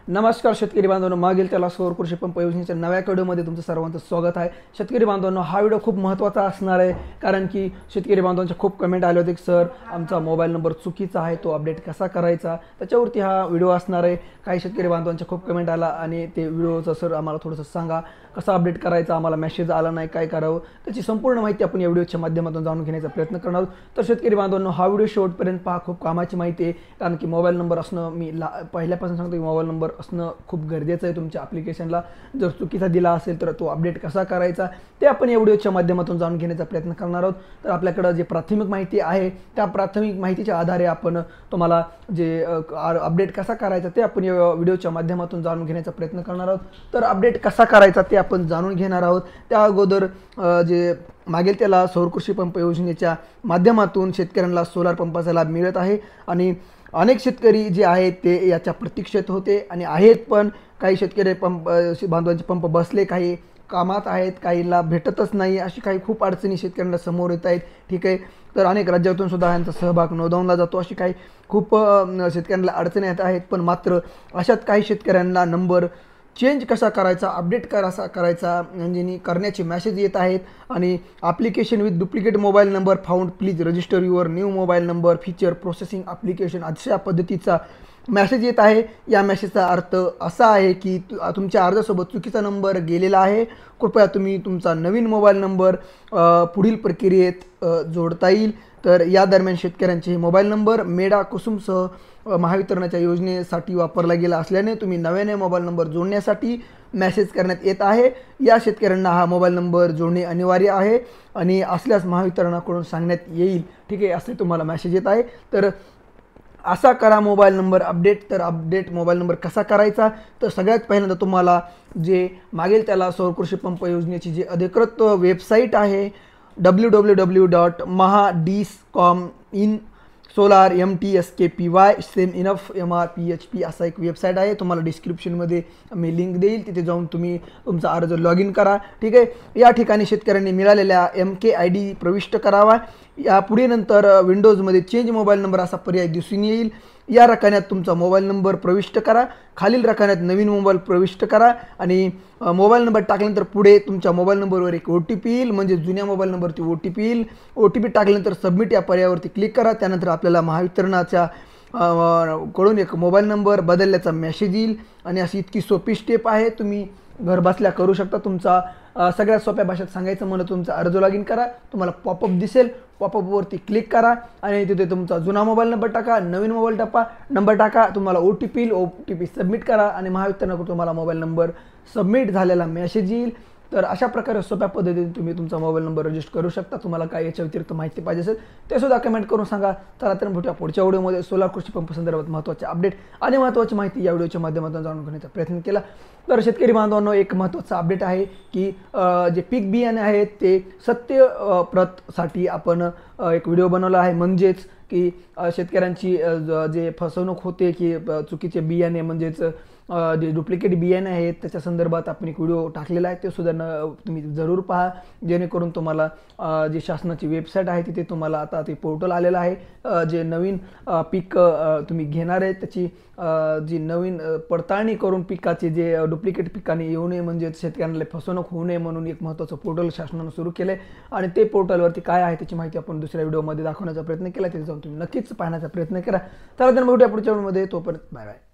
नमस्कार शेतकरी बांधवांनो, मागील त्याला सौर कृषी पंप योजनेच्या नव्या व्हिडिओमध्ये तुमचं सर्वांचं स्वागत आहे। शेतकरी बांधवांनो, हा व्हिडिओ खूप महत्त्वाचा असणार आहे, कारण की शेतकरी बांधवांचे खूप कमेंट आले होते की सर आमचा मोबाईल नंबर चुकीचा आहे, तो अपडेट कसा करायचा, त्याच्यावरती हा व्हिडिओ असणार आहे। काही शेतकरी बांधवांचे खूप कमेंट आला आणि ते व्हिडिओचं सर आम्हाला थोडंसं सांगा कसा अपडेट करायचा, आम्हाला मेसेज आला नाही, काय करावं, त्याची संपूर्ण माहिती आपण या व्हिडिओच्या माध्यमातून जाणून घेण्याचा प्रयत्न करणार आहोत। तर शेतकरी बांधवांनो, हा व्हिडिओ शेवटपर्यंत पहा, खूप कामाची माहिती आहे, कारण की मोबाईल नंबर असणं, मी पहिल्यापासून सांगतो की मोबाईल नंबर असणं खूप गरजेचं आहे तुमच्या ॲप्लिकेशनला। जर चुकीचा दिला असेल तर तो अपडेट कसा करायचा ते आपण या व्हिडिओच्या माध्यमातून जाणून घेण्याचा प्रयत्न करणार आहोत। तर आपल्याकडे जे प्राथमिक माहिती आहे त्या प्राथमिक माहितीच्या आधारे आपण तुम्हाला जे अपडेट कसा करायचा ते आपण या व्हिडिओच्या माध्यमातून जाणून घेण्याचा प्रयत्न करणार आहोत। तर अपडेट कसा करायचा ते आपण जाणून घेणार आहोत। त्या अगोदर जे मागेल त्याला सौर कृषी पंप योजनेच्या माध्यमातून शेतकऱ्यांना सोलार पंपाचा लाभ मिळत आहे आणि अनेक शेतकरी जे आहेत ते याच्या प्रतीक्षेत होते आणि आहेत, पण काही शेतकरी पंप बांधवांचे पंप बसले, काही कामात आहेत, काहीला भेटतच नाही, अशी काही खूप अडचणी शेतकऱ्यांना समोर येत आहेत। ठीक आहे, तर अनेक राज्यातून सुद्धा यांचा सहभाग नोंदवला जातो, अशी काही खूप शेतकऱ्यांना अडचणी येत आहेत। पण मात्र अशात काही शेतकऱ्यांना नंबर चेंज कसा करायचा, अपडेट कसा करायचा म्हणजे करण्याचे मेसेज येत आहेत आणि application with duplicate mobile number found, please register your new mobile number feature processing application, अशा पद्धतीचा मेसेज येत आहे। या मेसेजचा अर्थ असा आहे की तुमच्या अर्जासोबत चुकीचा नंबर गेलेला आहे, कृपया तुम्ही तुमचा नवीन मोबाईल नंबर पुढील प्रक्रियेत जोडता येईल। तर या दरम्यान शेतकऱ्यांचे मोबाईल नंबर मेडा कुसुमसह महावितरणाच्या योजनेसाठी वापरला गेला असल्याने तुम्ही नव्याने मोबाईल नंबर जोडण्यासाठी मेसेज करण्यात येत आहे। या शेतकऱ्यांना हा मोबाईल नंबर जोडणे अनिवार्य आहे आणि असल्यास महावितरणाकडून सांगण्यात येईल। ठीक आहे, असे तुम्हाला मेसेज येत आहे। तर असा करा मोबाईल नंबर अपडेट। तर अपडेट मोबाईल नंबर कसा करायचा, तर सगळ्यात पहिल्यांदा तुम्हाला जे मागेल त्याला सौर कृषी पंप योजनेची जी अधिकृत वेबसाईट आहे www.mahadiscom.in/solar/mtskpy सेम इनफ MRPHP असा एक वेबसाईट आहे, तुम्हाला डिस्क्रिप्शनमध्ये मी लिंक देईल, तिथे जाऊन तुम्ही तुमचा अर्ज लॉग इन करा। ठीक आहे, या ठिकाणी शेतकऱ्यांनी मिळालेल्या MKID प्रविष्ट करावा। या पुढे नंतर विंडोजमध्ये चेंज मोबाईल नंबर असा पर्याय दिसून येईल, या रकान्यात तुमचा मोबाईल नंबर प्रविष्ट करा, खालील रकान्यात नवीन मोबाईल प्रविष्ट करा आणि मोबाईल नंबर टाकल्यानंतर पुढे तुमच्या मोबाईल नंबरवर एक OTP येईल, म्हणजे जुन्या मोबाईल नंबरवरती OTP येईल। OTP टाकल्यानंतर सबमिट या पर्यायावरती क्लिक करा, त्यानंतर आपल्याला महावितरणाच्या कडून एक मोबाईल नंबर बदलल्याचा मेसेज येईल आणि अशी इतकी सोपी स्टेप आहे, तुम्ही घर बसल्या करू शकता। तुमचा सगळ्यात सोप्या भाषेत सांगायचं म्हणून तुमचा अर्ज लॉग इन करा, तुम्हाला पॉपअप दिसेल, पॉपअपवरती क्लिक करा आणि तिथे तुमचा जुना मोबाईल नंबर टाका, नवीन मोबाईल नंबर टाका, तुम्हाला OTP येईल, OTP सबमिट करा आणि महावितरणाकडून तुम्हाला मोबाईल नंबर सबमिट झालेला मेसेज येईल। तर अशा प्रकारे सोप्या पद्धतीने तुम्ही तुमचा मोबाईल नंबर रजिस्टर करू शकता। तुम्हाला काय याच्या व्यतिरिक्त माहिती पाहिजे असेल ते सुद्धा कमेंट करून सांगा। चला तर भेटूया पुढच्या व्हिडिओमध्ये। सोलार कृषी पंप संदर्भात महत्त्वाचे अपडेट आणि महत्त्वाची माहिती या व्हिडिओच्या माध्यमातून जाणून घेण्याचा प्रयत्न केला। तर शेतकरी बांधवांनो, एक महत्त्वाचा अपडेट आहे की जे पीक बियाणे आहेत ते सत्यप्रतसाठी आपण एक व्हिडिओ बनवला आहे, म्हणजेच की शेतकऱ्यांची जे फसवणूक होते की चुकीचे बियाणे म्हणजेच जे डुप्लिकेट बियाणे आहेत त्याच्या संदर्भात आपण एक व्हिडिओ टाकलेला आहे, ते सुद्धा तुम्ही जरूर पहा, जेणेकरून तुम्हाला जी शासनाची वेबसाईट आहे तिथे तुम्हाला आता ते पोर्टल आलेलं आहे, जे नवीन पीक तुम्ही घेणार आहे त्याची जी नवीन पडताळणी करून पिकाचे जे डुप्लिकेट पिकाने येऊ नये, म्हणजे शेतकऱ्यांना फसवणूक होऊ नये म्हणून एक महत्त्वाचं पोर्टल शासनानं सुरू केलं आहे आणि ते पोर्टलवरती काय आहे त्याची माहिती आपण दुसऱ्या व्हिडिओमध्ये दाखवण्याचा प्रयत्न केला, तिथे जाऊन तुम्ही नक्कीच पाहण्याचा प्रयत्न करा। तर भेटूया पुढच्या व्हिडिओमध्ये, तोपर्यंत बाय बाय।